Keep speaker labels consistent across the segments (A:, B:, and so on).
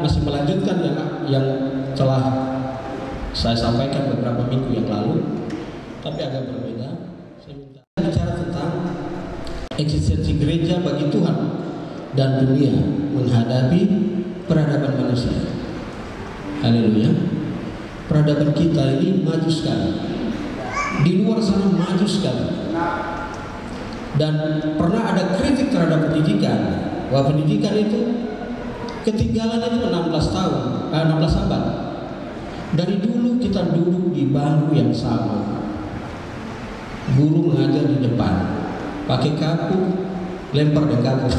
A: masih melanjutkan yang telah saya sampaikan beberapa minggu yang lalu, tapi agak berbeda. Saya minta bicara tentang eksistensi gereja bagi Tuhan dan dunia menghadapi peradaban manusia. Haleluya. Peradaban kita ini maju sekali. Di luar sana maju sekali. Dan pernah ada kritik terhadap pendidikan, bahwa pendidikan itu ketinggalan itu 16 abad. Dari dulu kita duduk di bangku yang sama. Guru mengajar di depan, pakai kaku, lempar dengan kaku.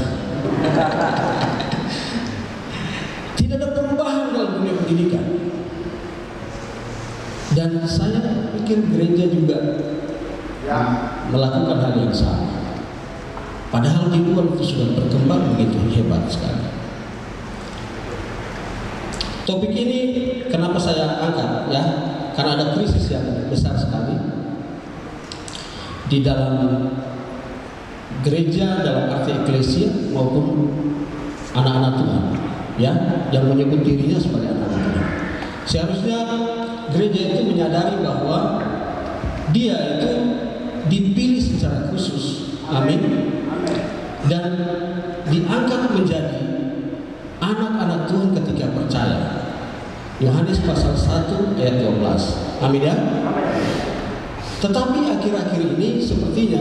A: Tidak ada perubahan dalam dunia pendidikan. Dan saya pikir gereja juga melakukan hal yang sama. Padahal di luar itu sudah berkembang begitu hebat sekali. Topik ini kenapa saya angkat ya? Karena ada krisis yang besar sekali di dalam gereja, dalam arti eklesia maupun anak-anak Tuhan, ya, yang menyebut dirinya sebagai anak-anak Tuhan. Seharusnya gereja itu menyadari bahwa dia itu dipilih secara khusus, amin, dan diangkat menjadi anak-anak Tuhan ketika percaya. Yohanes pasal 1 ayat 12. Amin ya. Tetapi akhir-akhir ini sepertinya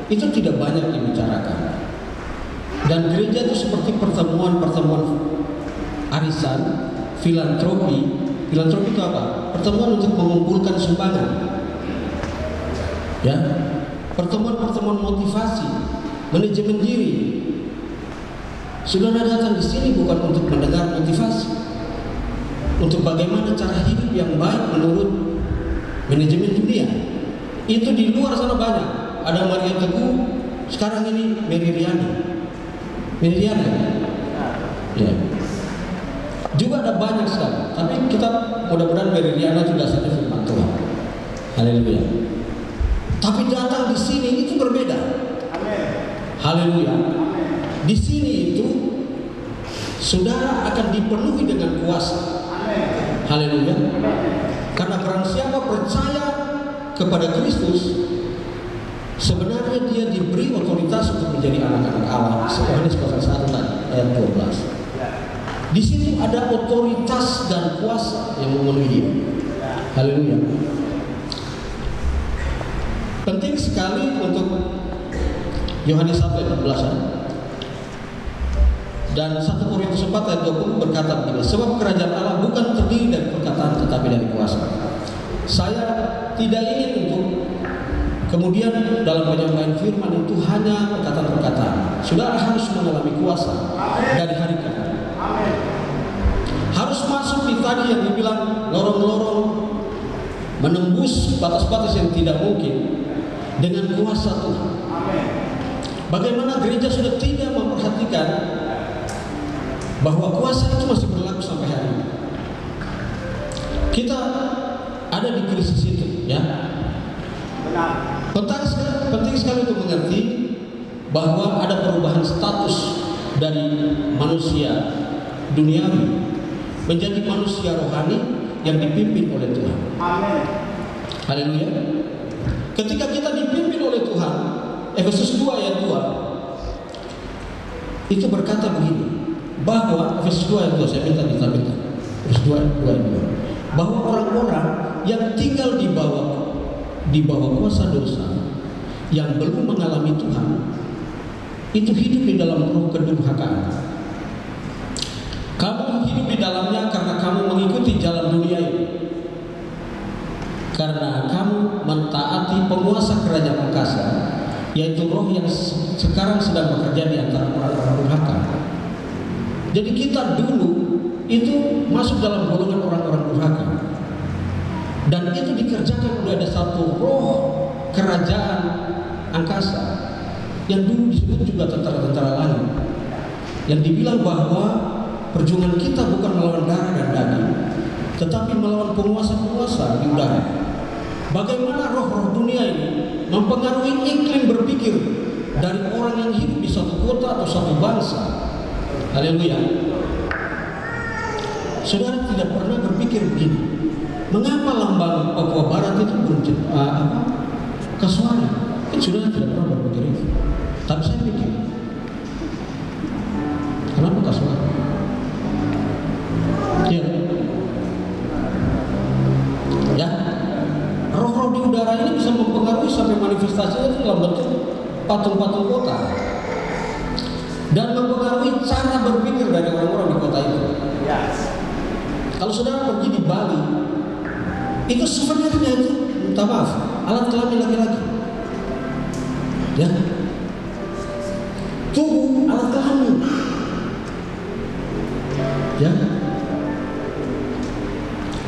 A: itu tidak banyak dibicarakan. Dan gereja itu seperti pertemuan-pertemuan arisan, filantropi. Filantropi itu apa? Pertemuan untuk mengumpulkan sumbangan. Ya. Pertemuan-pertemuan motivasi, manajemen diri. Saudara datang di sini bukan untuk mendengar motivasi, untuk bagaimana cara hidup yang baik menurut manajemen dunia. Itu di luar sana banyak. Ada Maria Teguh, sekarang ini Mary Riana. Ya. Juga ada banyak sekali. Tapi kita mudah-mudahan Mary Riana itu dasarnya firman Tuhan. Haleluya. Tapi datang di sini itu berbeda. Haleluya. Di sini itu saudara akan dipenuhi dengan kuasa. Haleluya. Karena barang siapa percaya kepada Kristus, sebenarnya dia diberi otoritas untuk menjadi anak-anak Allah. Yohanes pasal 1 ayat 12. Di sini ada otoritas dan kuasa yang memenuhi dia. Haleluya. Penting sekali untuk Yohanes 1 ayat 14. Dan 1 Korintus 4 ayat 20 berkata begini, sebab kerajaan Allah bukan terdiri dari perkataan tetapi dari kuasa. Saya tidak ingin untuk kemudian dalam penyampaian firman itu hanya perkataan-perkataan. Saudara harus mengalami kuasa dari hari ke hari. Harus masuk di tadi yang dibilang lorong-lorong, menembus batas-batas yang tidak mungkin dengan kuasa Tuhan. Bagaimana gereja sudah tidak memperhatikan bahwa kuasa itu masih berlaku sampai hari ini. Kita ada di krisis itu, ya. Penting sekali untuk mengerti bahwa ada perubahan status dari manusia duniawi menjadi manusia rohani yang dipimpin oleh Tuhan. Haleluya. Ketika kita dipimpin oleh Tuhan, Efesus 2 ayat 2 itu berkata begini, bahwa Efesus 2 ayat 2, saya minta ditampilkan. Efesus 2 ayat 2, bahwa orang-orang yang tinggal di bawah kuasa dosa, yang belum mengalami Tuhan, itu hidup di dalam roh kedurhakaan. Kamu hidup di dalamnya karena kamu mengikuti jalan dunia ini, karena kamu mentaati penguasa kerajaan angkasa, yaitu roh yang sekarang sedang bekerja di antara orang-orang durhaka. Jadi kita dulu itu masuk dalam golongan orang-orang durhaka, dan itu dikerjakan oleh ada satu roh kerajaan angkasa yang dulu disebut juga tentara-tentara langit, yang dibilang bahwa perjuangan kita bukan melawan darah dan daging, tetapi melawan penguasa-penguasa di udara. Bagaimana roh-roh dunia ini mempengaruhi iklim berpikir dari orang yang hidup di satu kota atau satu bangsa. Haleluya. Saudara tidak pernah berpikir begini, mengapa lambang Papua Barat itu kasuari? Saudara tidak pernah berpikir itu. Tapi saya pikir, kenapa kasuari? Ya, roh-roh di udara ini bisa mempengaruhi sampai manifestasinya itu dalam bentuk patung-patung kota dan mempengaruhi cara berpikir dari orang-orang di kota itu. Kalau saudara pergi di Bali, itu sebenarnya itu, minta maaf, alat kelamin laki-laki. Ya, tubuh alat kelamin. Ya,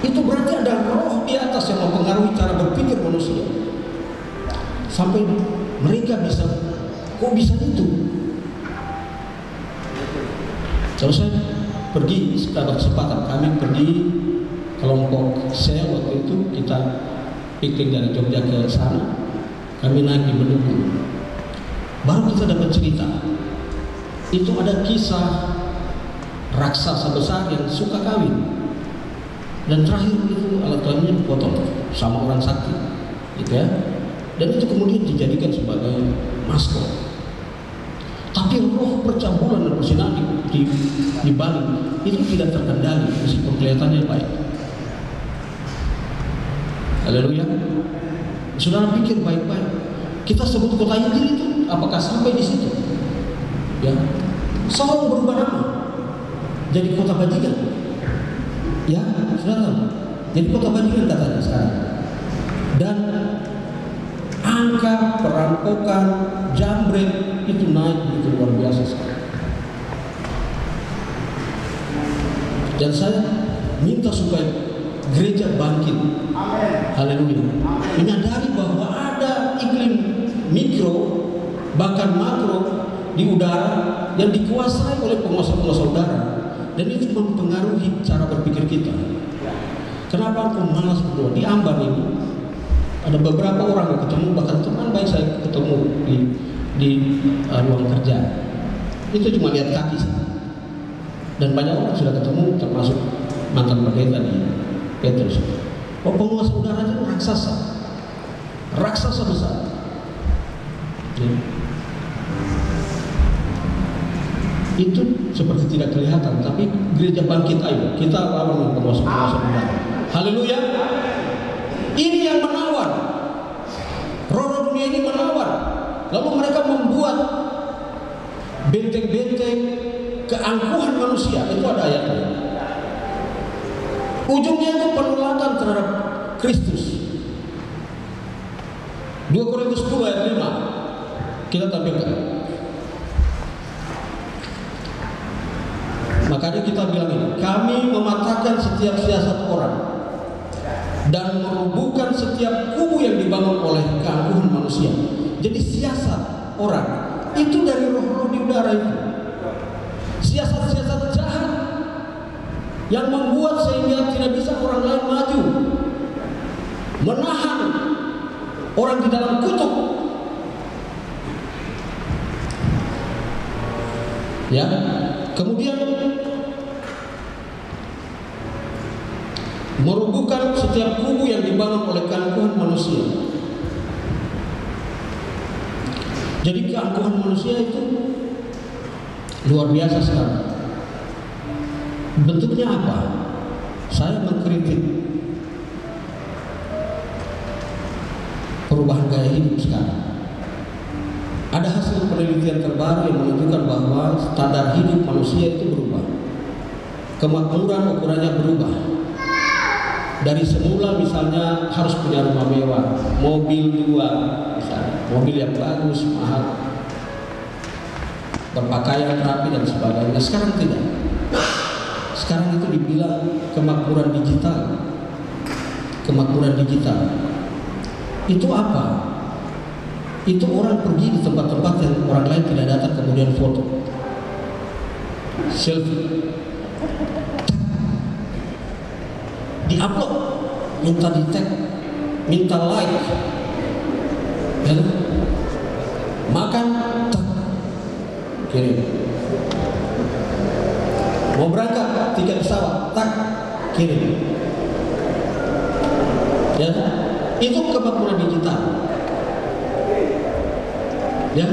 A: itu berarti ada roh di atas yang mempengaruhi cara berpikir manusia sampai mereka bisa, kok bisa itu? Kalau saya pergi, ada kesempatan kami pergi kelompok saya waktu itu, kita piknik dari Jogja ke sana, kami naik di Bedugul, baru kita dapat cerita itu ada kisah raksasa besar yang suka kawin, dan terakhir itu alat kelaminnya dipotong sama orang sakti, gitu ya, dan itu kemudian dijadikan sebagai maskot. Tapi roh percabulan dan persinahan di Bali itu tidak terkendali meskipun kelihatannya baik. Haleluya. Saudara pikir baik-baik. Kita sebut kota Injil itu apakah sampai di situ? Ya. Sorong berubah nama jadi kota bajingan. Ya, saudara. Jadi kota bajingan katanya sekarang. Dan angka perampokan, jambret itu naik begitu luar biasa sekali. Dan saya minta supaya gereja bangkit. Haleluya. Menyadari bahwa ada iklim mikro bahkan makro di udara yang dikuasai oleh penguasa-penguasa udara, dan itu mempengaruhi cara berpikir kita. Kenapa aku malas berdoa? Di Ambar ini ada beberapa orang yang ketemu, bahkan teman baik saya ketemu di ruang kerja. Itu cuma lihat kaki sih. Dan banyak orang sudah ketemu, termasuk mantan pendeta di Petrus. Oh, penguasa udara itu raksasa besar. Ya. Itu seperti tidak kelihatan, tapi gereja bangkit, ayo kita lawan penguasa udara. Haleluya. Ini yang menawar. Roh-roh dunia ini menawar. Lalu mereka membuat benteng-benteng keangkuhan manusia. Itu ada ayatnya. Ujungnya itu penolakan terhadap Kristus. 2 Korintus 10 ayat 5 kita tampilkan. Makanya kita bilang ini, kami mematahkan setiap siasat orang dan merubuhkan setiap kubu yang dibangun oleh keangkuhan manusia. Jadi siasat orang itu dari roh-roh di udara itu. Siasat-siasat jahat yang membuat sehingga tidak bisa orang lain maju, menahan orang di dalam kutub. Ya, kemudian merubuhkan setiap kubu yang dibangun oleh keangkuhan manusia. Jadi keangkuhan manusia itu luar biasa sekali. Bentuknya apa? Saya mengkritik perubahan gaya hidup sekarang. Ada hasil penelitian terbaru yang menunjukkan bahwa standar hidup manusia itu berubah. Kemakmuran ukurannya berubah. Dari semula misalnya harus punya rumah mewah, mobil 2 misalnya, mobil yang bagus, mahal, berpakaian rapi dan sebagainya. Sekarang tidak. Sekarang itu dibilang kemakmuran digital. Kemakmuran digital itu apa? Itu orang pergi di tempat-tempat yang orang lain tidak datang, kemudian foto, selfie, di-upload, minta di-tag, minta like, ya, makan, kirim. Mau berangkat, tiket pesawat, tak kirim. Ya, itu kemakmuran digital. Ya,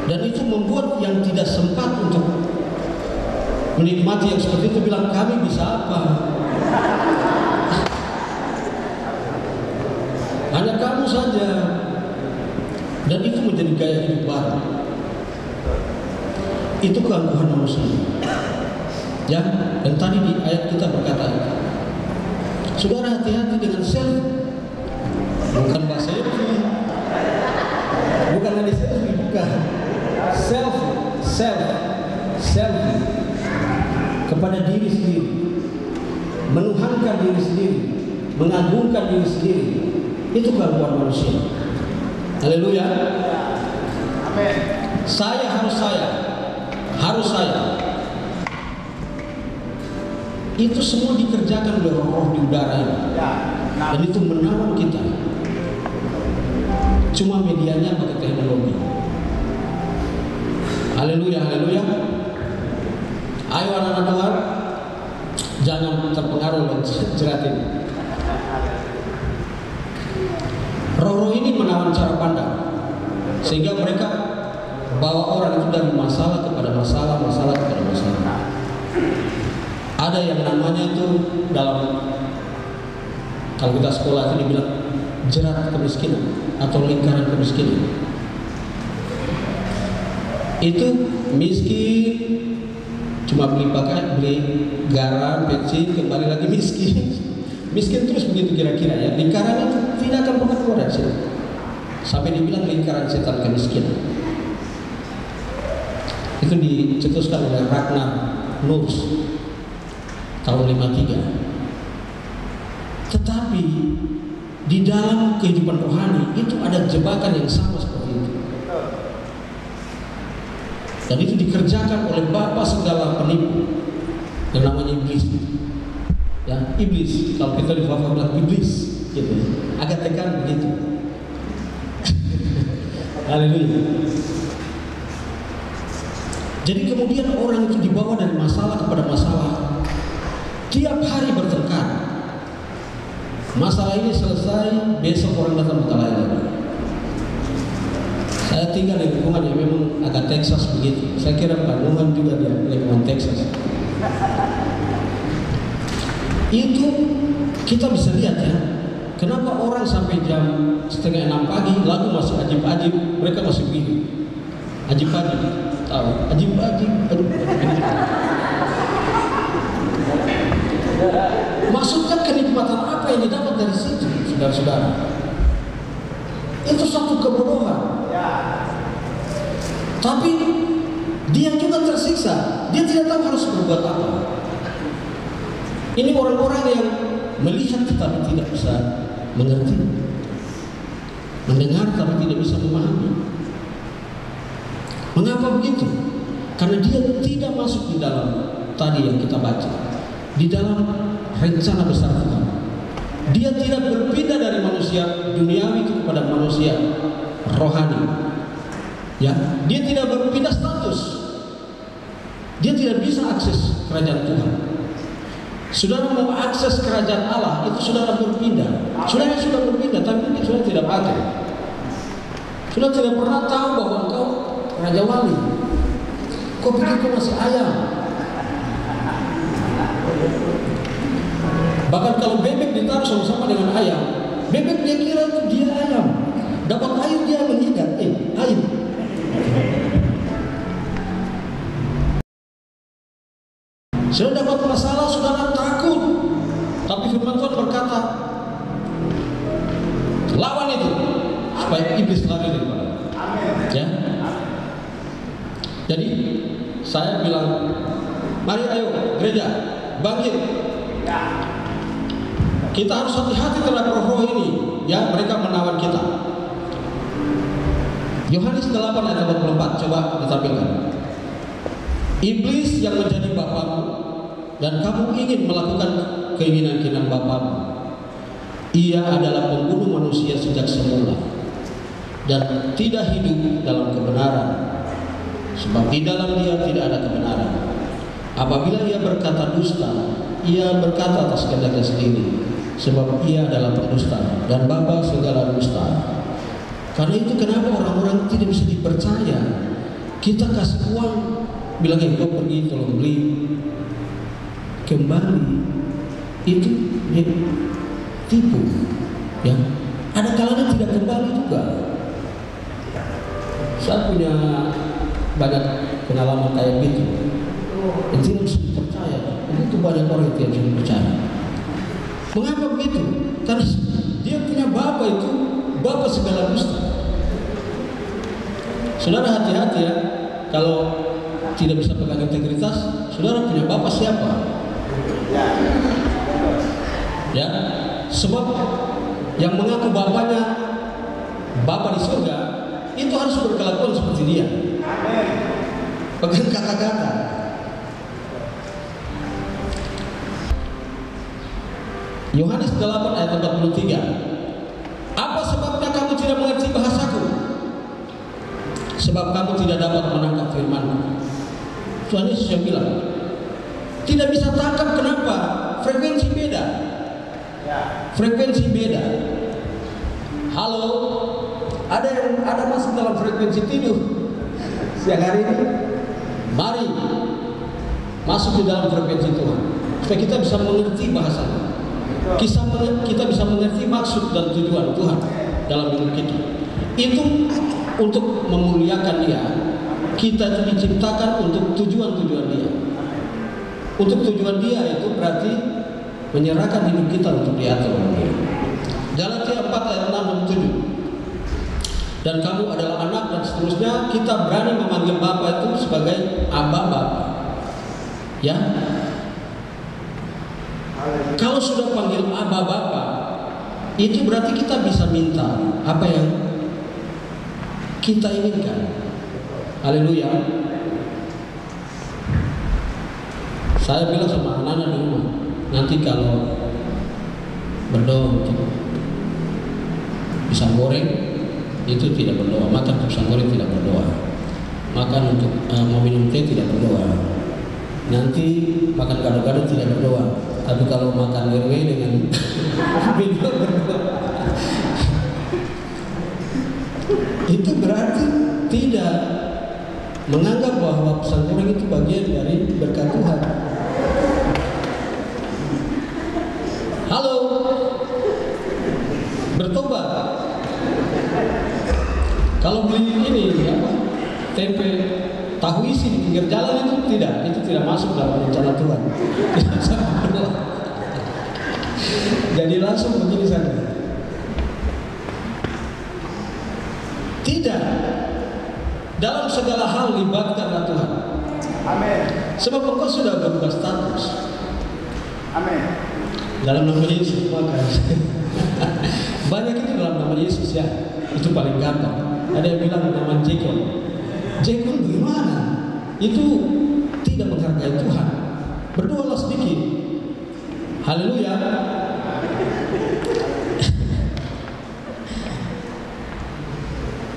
A: dan itu membuat yang tidak sempat untuk menikmati yang seperti itu bilang, kami bisa apa? Hanya kamu saja. Dan itu menjadi gaya hidup baru. Itu keangkuhan manusia. Ya, dan tadi di ayat kita berkata, saudara hati-hati dengan selfie. Bukan bahasa selfie. Bukan lagi selfie, bukan. Selfie kepada diri sendiri, menuhankan diri sendiri, mengagungkan diri sendiri. Itu keangkuhan manusia. Haleluya. Amin. Harus saya. Itu semua dikerjakan oleh roh-roh di udara ini. Dan itu menawan kita. Cuma medianya pakai teknologi. Haleluya, haleluya. Ayo anak-anak Tuhan, jangan terpengaruh oleh jerat ini. Roh-roh ini menawan cara pandang, sehingga mereka bawa orang itu dari masalah kepada masalah, masalah kepada masalah. Ada yang namanya itu dalam, kalau kita sekolah itu dibilang jerat kemiskinan atau lingkaran kemiskinan. Itu miskin, cuma beli pakaian, beli garam, bensin, kembali lagi miskin. Miskin terus begitu kira-kira ya. Lingkaran itu tidak akan pernah keluar dari situ. Sampai dibilang lingkaran setan kemiskinan. Itu dicetuskan oleh Ragnar Nurs tahun 53. Tetapi di dalam kehidupan rohani itu ada jebakan yang sama seperti itu. Dan itu dikerjakan oleh bapa segala penipu yang namanya iblis. Ya, iblis. Kalau kita di Bapak bilang iblis, gitu. Agak tekan begitu. Haleluya. Jadi kemudian orang itu dibawa dari masalah kepada masalah. Tiap hari bertengkar. Masalah ini selesai, besok orang datang berkelahi lagi. Saya tinggal di lingkungan yang memang agak Texas begitu. Saya kira Bandungan juga di lingkungan Texas. Itu kita bisa lihat ya, kenapa orang sampai jam 5:30 pagi lagu masih ajib-ajib, mereka masih bingung. Ajib-ajib, tahu? Ajib-ajib, aduh. Maksudnya kenikmatan apa yang didapat dari situ, saudara-saudara? Itu satu kebodohan. Tapi dia juga tersiksa, dia tidak tahu harus berbuat apa. Ini orang-orang yang melihat tetapi tidak bisa mengerti, mendengar tapi tidak bisa memahami. Mengapa begitu? Karena dia tidak masuk di dalam tadi yang kita baca, di dalam rencana besar Tuhan. Dia tidak berpindah dari manusia duniawi itu kepada manusia rohani. Ya, dia tidak berpindah status. Dia tidak bisa akses kerajaan Tuhan. Saudara mau akses kerajaan Allah, itu saudara berpindah. Saudara sudah berpindah, tapi mungkin saudara tidak pakai. Saudara tidak pernah tahu bahwa engkau Raja Wali. Kau pikir kau masih ayam. Bahkan kalau bebek ditaruh sama-sama dengan ayam, bebek dia kira itu dia ayam. Dapat air dia menghidap, air. Saudara dapat masalah, saudara takut. Tapi firman Tuhan berkata, lawan itu supaya iblis lari daripada. Ya. Jadi saya bilang, mari ayo gereja bangkit. Kita harus hati-hati terhadap roh-roh ini. Ya, mereka menawan kita. Yohanes 8 ayat 44, coba ditampilkan. Iblis yang menjadi bapamu dan kamu ingin melakukan keinginan-keinginan bapamu. Ia adalah pembunuh manusia sejak semula dan tidak hidup dalam kebenaran, sebab di dalam dia tidak ada kebenaran. Apabila ia berkata dusta, ia berkata atas kehendaknya sendiri, sebab ia adalah pendusta dan bapa segala dusta. Karena itu kenapa orang-orang tidak bisa dipercaya. Kita kasih uang, bilang kau pergi tolong beli, kembali itu tipu, ya. Ada kalanya tidak kembali juga. Saya punya banyak pengalaman kayak gitu. Itu harus dipercaya. Itu banyak orang yang tidak dipercaya. Mengapa begitu? Karena dia punya bapak itu bapak segala dusta. Saudara hati-hati ya. Kalau tidak bisa pegang integritas, saudara punya bapak siapa? Ya, sebab yang mengaku bapaknya bapak di surga itu harus berkelakuan seperti dia. Pegang kata-kata. Yohanes 8 ayat 43. Apa sebabnya kamu tidak mengerti bahasaku? Sebab kamu tidak dapat menangkap firman-Ku. Tuhan Yesus yang bilang, tidak bisa tangkap. Kenapa? Frekuensi beda. Frekuensi beda. Halo, ada masuk dalam frekuensi tidur siang hari ini? Mari masuk di dalam frekuensi Tuhan supaya kita bisa mengerti bahasanya. Kita bisa mengerti maksud dan tujuan Tuhan dalam hidup kita. Itu untuk memuliakan Dia. Kita itu diciptakan untuk tujuan-tujuan Dia. Untuk tujuan Dia itu berarti menyerahkan hidup kita untuk diatur oleh Dia. Galatia 4 ayat 6 dan 7. Dan kamu adalah anak dan seterusnya. Kita berani memanggil Bapa itu sebagai Abba Bapa. Ya. Kalau sudah panggil Abba Bapa, itu berarti kita bisa minta apa yang kita inginkan. Haleluya. Saya bilang sama anak-anak di rumah, nanti kalau berdoa untuk pisang goreng itu tidak berdoa, makan pisang goreng tidak berdoa, makan untuk mau minum teh tidak berdoa, nanti makan gado-gado tidak berdoa, tapi kalau makan lele dengan minum berdoa. Itu berarti tidak menganggap bahwa pisang goreng itu bagian dari berkat Tuhan. Halo, bertobat. Kalau beli ini apa, tempe tahu isi di pinggir jalan itu tidak masuk dalam rencana Tuhan. Jadi langsung begini saja. Tidak. Dalam segala hal libatkanlah Tuhan. Amin. Sebab engkau sudah berubah status. Amin. Dalam nama Yesus maka banyak itu dalam nama Yesus ya. Itu paling gampang. Ada yang bilang nama Jacob. Jacob bagaimana? Itu tidak menghargai Tuhan. Berdoalah sedikit. Haleluya.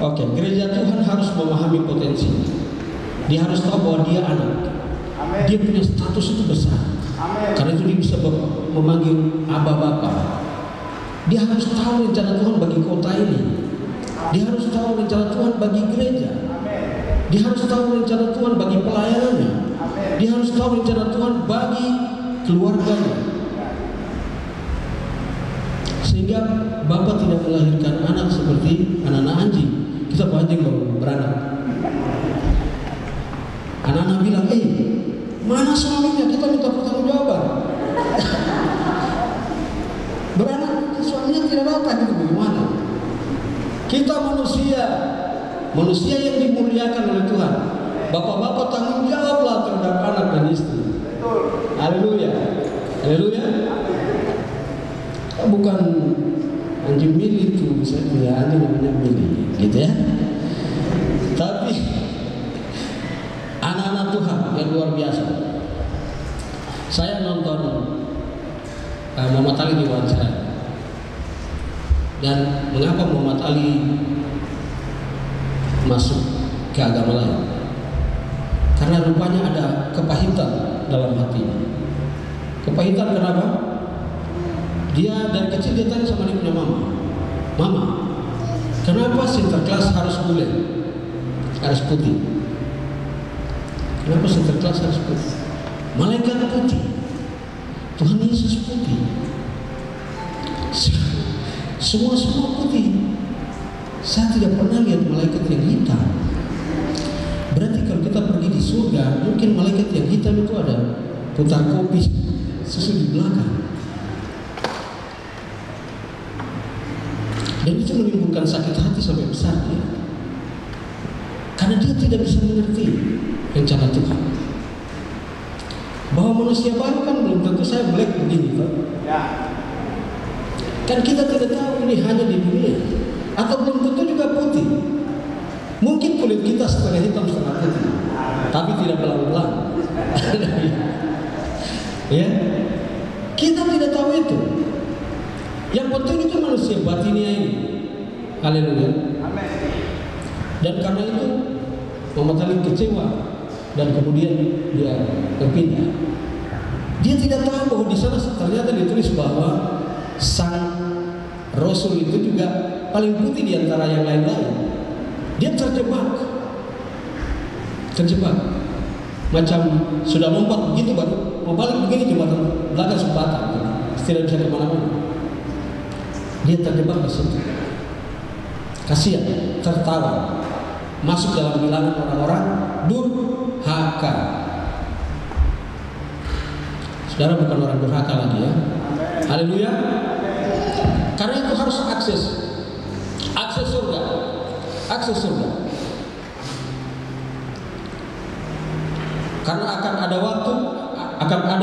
A: Oke, gereja Tuhan harus memahami potensi. Dia harus tahu bahwa dia anak. Amen. Dia punya status itu besar. Amen. Karena itu dia bisa memanggil Abba Bapa. Dia harus tahu rencana Tuhan bagi kota ini. Dia harus tahu rencana Tuhan bagi gereja. Amen. Dia harus tahu rencana Tuhan bagi pelayanannya. Amen. Dia harus tahu rencana Tuhan bagi keluarganya. Sehingga Bapak tidak melahirkan anak seperti anak-anak anjing. Kita anjing baru beranak. Anak-anak bilang, mana suaminya? Kita minta pertanggungjawaban. Beranak suaminya tidak datang, itu bagaimana? Kita manusia yang dimuliakan oleh Tuhan. Bapak-bapak tanggung jawablah terhadap anak dan istri. Haleluya. Haleluya. Bukan anjing Mili itu, saya punya anjing namanya Mili, gitu ya. Tapi anak-anak Tuhan yang luar biasa. Saya nonton Muhammad Ali diwawancara. Dan mengapa Muhammad Ali masuk ke agama lain? Karena rupanya ada kepahitan dalam hatinya. Kepahitan kenapa? Dia dari kecil dia tanya sama dia punya mama, "Mama, kenapa Sinterklas harus bule? Harus putih? Kenapa Sinterklas harus putih? Malaikat putih, Tuhan Yesus putih, semua putih. Saya tidak pernah lihat malaikat yang hitam." Berarti kalau kita pergi di surga, mungkin malaikat yang hitam itu ada putar kopi susu di belakang. Dan itu menimbulkan sakit hati sampai besar ya. Karena dia tidak bisa mengerti rencana Tuhan. Bahwa manusia baru kan belum tentu saya black begini Pak. Ya. Kan kita tidak tahu ini hanya di dunia. Atau belum tentu juga putih. Mungkin kulit kita setengah hitam setengah putih, tapi tidak belang-belang. Ya, kita tidak tahu itu. Yang penting itu manusia batinnya ini. Haleluya. Dan karena itu Muhammad Ali kecewa dan kemudian dia berpindah. Dia tidak tahu bahwa di sana ternyata ditulis bahwa sang Rasul itu juga paling putih di antara yang lain-lain. Dia terjebak, macam sudah lompat begitu baru mau balik begini jembatan belakang sepatah, tidak bisa kemana-mana. Dia terjebak di situ. Kasihan, tertawa, masuk dalam bilangan orang-orang durhaka. Saudara bukan orang durhaka lagi ya. Haleluya. Karena itu harus akses surga. Akses surga. Karena akan ada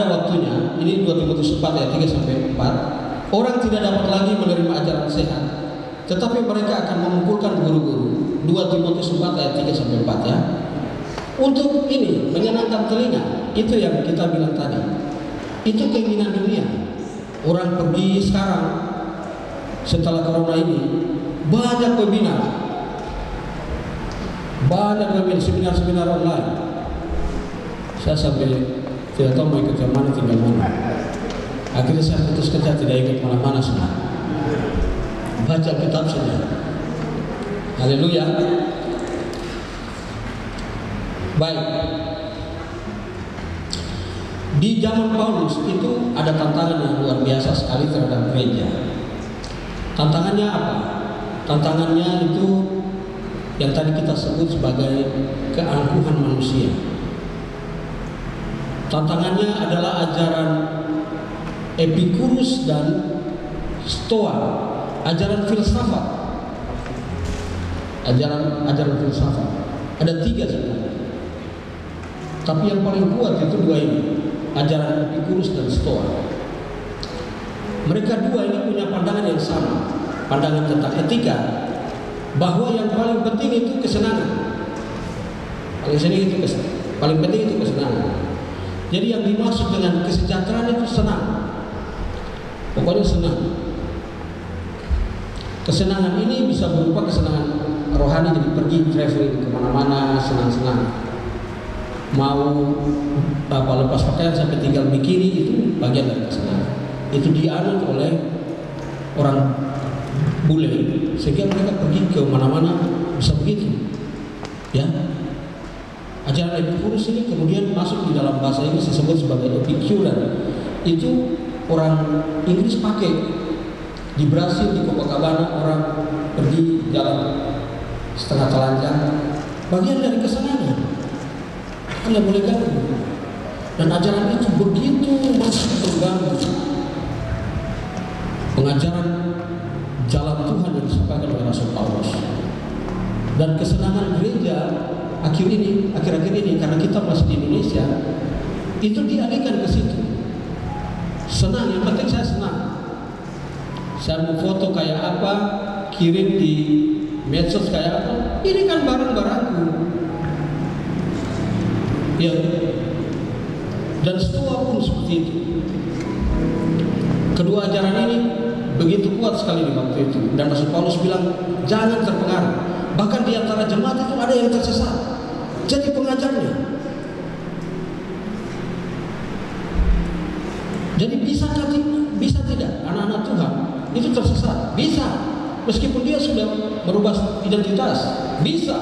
A: waktunya. Ini 2 Timotius 4 ayat 3 sampai 4. Orang tidak dapat lagi menerima ajaran sehat, tetapi mereka akan mengumpulkan guru-guru. 2 Timotius 4 ayat 3 sampai 4 ya. Untuk ini menyenangkan telinga. Itu yang kita bilang tadi. Itu keinginan dunia. Orang pergi sekarang setelah corona ini banyak webinar, seminar online. Saya sampai tidak tahu mau ikut yang mana, tinggal mana. Akhirnya saya putuskan saya tidak ikut mana-mana sudah. Baca kitab saja. Haleluya. Baik. Di zaman Paulus itu ada tantangan yang luar biasa sekali terhadap gereja. Tantangannya apa? Tantangannya itu yang tadi kita sebut sebagai keangkuhan manusia. Tantangannya adalah ajaran Epikurus dan Stoa, ajaran filsafat. Ajaran filsafat. Ada 3 sebenarnya. Tapi yang paling kuat itu 2 ini, ajaran Epikurus dan Stoa. Mereka 2 ini punya pandangan yang sama, pandangan tentang etika, bahwa yang paling penting itu kesenangan. Paling penting itu kesenangan. Jadi yang dimaksud dengan kesejahteraan itu senang. Pokoknya senang. Kesenangan ini bisa berupa kesenangan rohani, jadi pergi traveling kemana-mana, senang-senang. Mau lepas pakaian sampai tinggal bikini, itu bagian dari kesenangan. Itu dianut oleh orang bule, sehingga mereka pergi ke mana-mana bisa begitu. Ya. Ajaran Epikurus ini kemudian masuk di dalam bahasa Inggris disebut sebagai Epicurean. Itu orang Inggris pakai di Brasil, di Copacabana, orang pergi jalan setengah telanjang, bagian dari kesenangan. Anda boleh ganggu. Dan ajaran itu begitu masuk terganggu. Pengajaran jalan Tuhan yang disampaikan oleh Rasul Paulus. Dan kesenangan gereja akhir-akhir ini karena kita masih di Indonesia, itu dialihkan ke situ. Senang, yang penting saya senang. Saya mau foto kayak apa, kirim di medsos kayak apa, ini kan barang-barangku. Ya. Dan Stoa pun seperti itu. Kedua ajaran ini begitu kuat sekali di waktu itu. Dan Rasul Paulus bilang, jangan terpengaruh. Bahkan di antara jemaat itu ada yang tersesat. Jadi pengajarnya. Jadi bisa tidak anak-anak Tuhan itu tersesat? Bisa. Meskipun dia sudah merubah identitas, bisa.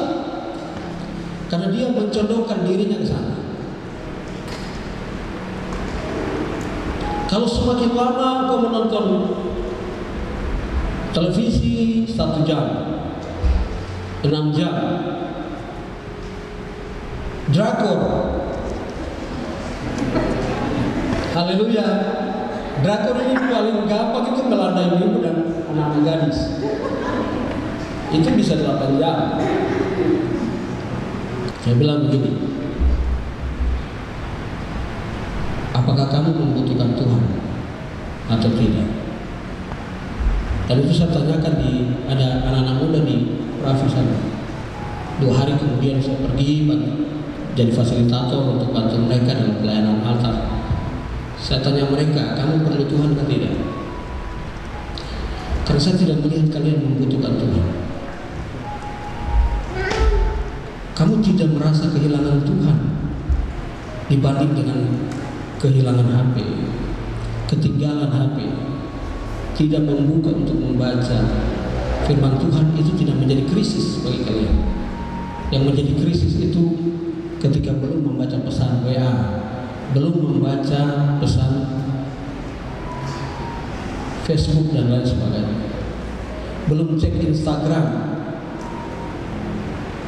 A: Karena dia mencondongkan dirinya ke sana. Kalau semakin lama kau menonton televisi 1 jam, 6 jam, drakor, haleluya, drakor ini paling gampang itu melanda ibu dan anak-anak gadis. Itu bisa 8 jam. Saya bilang begini, apakah kamu membutuhkan Tuhan atau tidak? Dan itu saya tanyakan ada anak-anak muda di Raffi sana. 2 hari kemudian saya pergi jadi fasilitator untuk bantu mereka dalam pelayanan altar. Saya tanya mereka, kamu perlu Tuhan atau tidak? Karena saya tidak melihat kalian membutuhkan Tuhan. Kamu tidak merasa kehilangan Tuhan dibanding dengan kehilangan HP, ketinggalan HP, tidak membuka untuk membaca firman Tuhan. Itu tidak menjadi krisis bagi kalian. Yang menjadi krisis itu ketika belum membaca pesan WA, belum membaca pesan Facebook dan lain sebagainya, belum cek Instagram.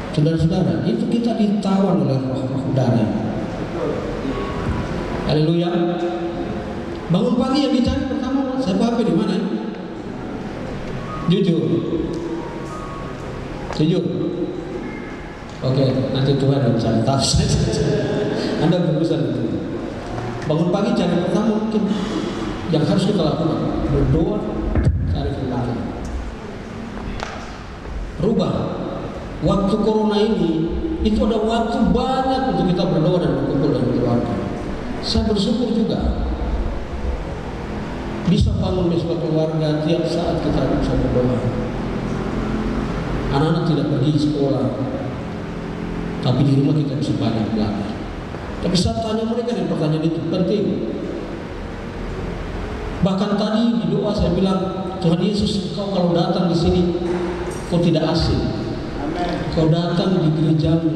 A: Saudara-saudara, itu kita ditawan oleh roh-roh udara. Haleluya. Bangun pagi yang dicari pertama, saya HP di mana? Jujur. Oke, nanti Tuhan yang cari tahu. Anda berurusan itu. Bangun pagi cari pertama mungkin yang harus kita lakukan berdoa, cari firman Tuhan. Rubah. Waktu corona ini itu ada waktu banyak untuk kita berdoa dan berkumpul dengan keluarga. Saya bersyukur juga bisa bangun mesbah keluarga tiap saat kita bisa berdoa. Anak-anak tidak pergi sekolah, tapi di rumah kita bisa banyak belajar. Tapi saya tanya mereka dan pertanyaan itu penting. Bahkan tadi di doa saya bilang, Tuhan Yesus, Kau kalau datang di sini, Kau tidak asing. Kau datang di gerejamu.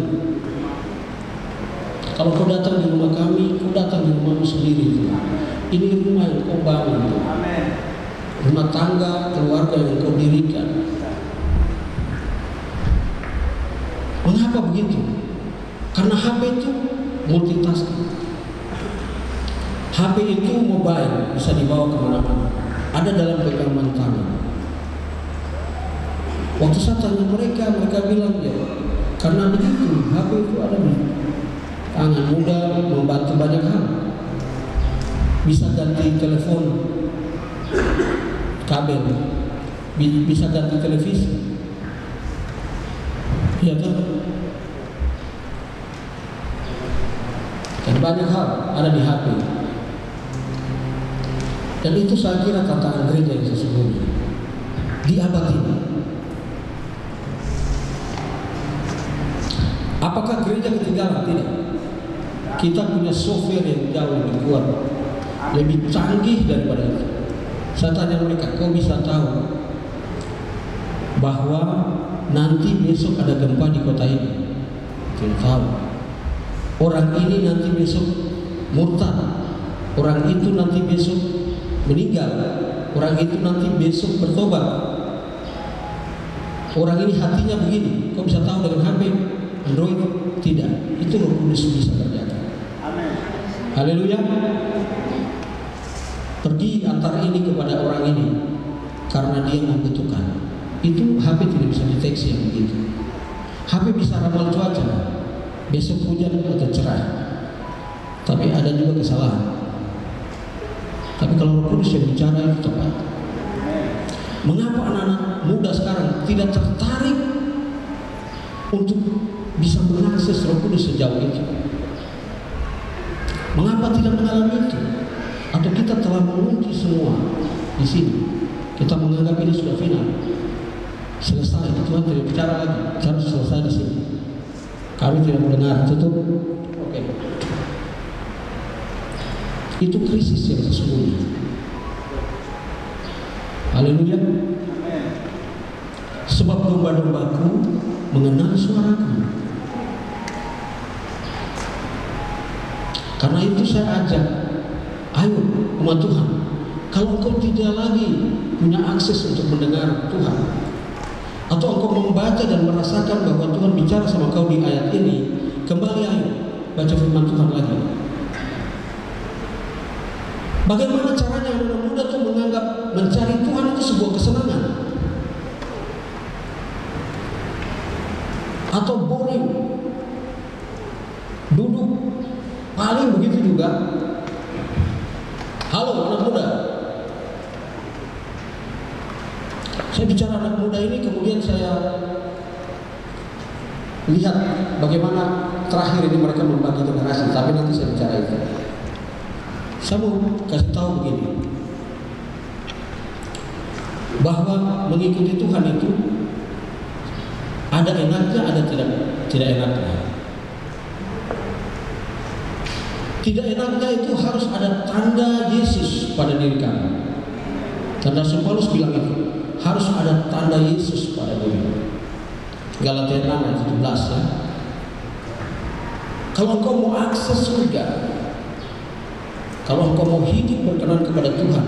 A: Kalau kau datang di rumah kami, kau datang di rumahmu sendiri. Ini rumah yang kau bangun. Rumah tangga, keluarga yang kau dirikan. Mengapa begitu? Karena HP itu multitasking. HP itu mobile, bisa dibawa kemana-mana. Ada dalam genggaman tangan. Waktu saya tanya mereka bilang ya, karena begitu HP itu ada di tangan, mudah membantu banyak hal. Bisa ganti telepon kabel, bisa ganti televisi, ya kan? Dan banyak hal ada di HP. Dan itu saya kira tantangan gereja yang sesungguhnya di abad ini. Apakah gereja ketinggalan? Tidak. Kita punya software yang jauh lebih kuat, lebih canggih daripada itu. Saya tanya mereka, kau bisa tahu bahwa nanti besok ada gempa di kota ini? Tidak tahu. Orang ini nanti besok murtad. Orang itu nanti besok meninggal. Orang itu nanti besok bertobat. Orang ini hatinya begini. Kau bisa tahu dengan HP? Android? Tidak. Itu Roh Kudus bisa kerjakan. Amin. Haleluya. Pergi antar ini kepada orang ini karena dia membutuhkan. Itu HP tidak bisa deteksi yang begitu. HP bisa ramal cuaca, besok hujan atau cerah. Tapi ada juga kesalahan. Tapi kalau Roh Kudus yang bicara itu tepat. Mengapa anak-anak muda sekarang tidak tertarik untuk bisa mengakses Roh Kudus sejauh itu? Mengapa tidak mengalami itu? Atau kita telah mengunci semua di sini? Kita menganggap ini sudah final, selesai. Tuhan tidak bicara lagi, harus selesai di sini. Kami tidak mendengar. Tutup. Oke. Itu krisis yang sesungguhnya. Haleluya. Sebab domba-dombaku mengenal suaraku. Karena itu saya ajak, ayo umat Tuhan, kalau engkau tidak lagi punya akses untuk mendengar Tuhan, atau engkau membaca dan merasakan bahwa Tuhan bicara sama kau di ayat ini, kembali ayo baca firman Tuhan lagi. Bagaimana caranya anak muda itu menganggap mencari Tuhan itu sebuah kesenangan atau boring, duduk paling begitu juga. Halo anak muda, saya bicara anak muda ini, kemudian saya lihat bagaimana terakhir ini mereka membagi generasi, tapi nanti saya bicara itu. Saya mau kasih tahu begini, bahwa mengikuti Tuhan itu ada enaknya, ada tidak enaknya. Tidak enaknya itu harus ada tanda Yesus pada diri kamu. Dan Rasul Paulus bilang itu, harus ada tanda Yesus pada diri. Galatia 6 ayat 17 ya. Kalau engkau mau akses surga, kalau engkau mau hidup berkenan kepada Tuhan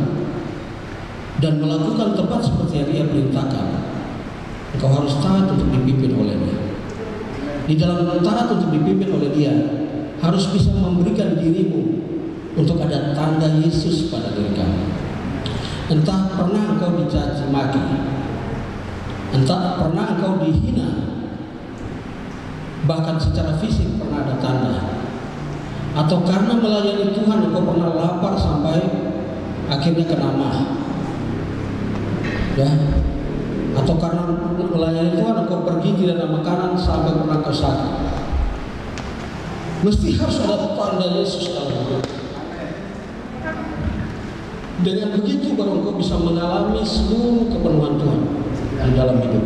A: dan melakukan tepat seperti yang Dia perintahkan, engkau harus taat untuk dipimpin oleh-Nya. Di dalam taat untuk dipimpin oleh Dia, harus bisa memberikan dirimu untuk ada tanda Yesus pada diri kamu. Entah pernah engkau dicaci maki, entah pernah engkau dihina, bahkan secara fisik pernah ada tanda, atau karena melayani Tuhan engkau pernah lapar sampai akhirnya kena mah, ya, atau karena melayani Tuhan engkau pergi tidak ada makanan sampai pernah kau sakit. Mesti harus ada tanda Yesus dalam hidup. Dengan begitu baru engkau bisa mengalami seluruh kepenuhan Tuhan di dalam hidup.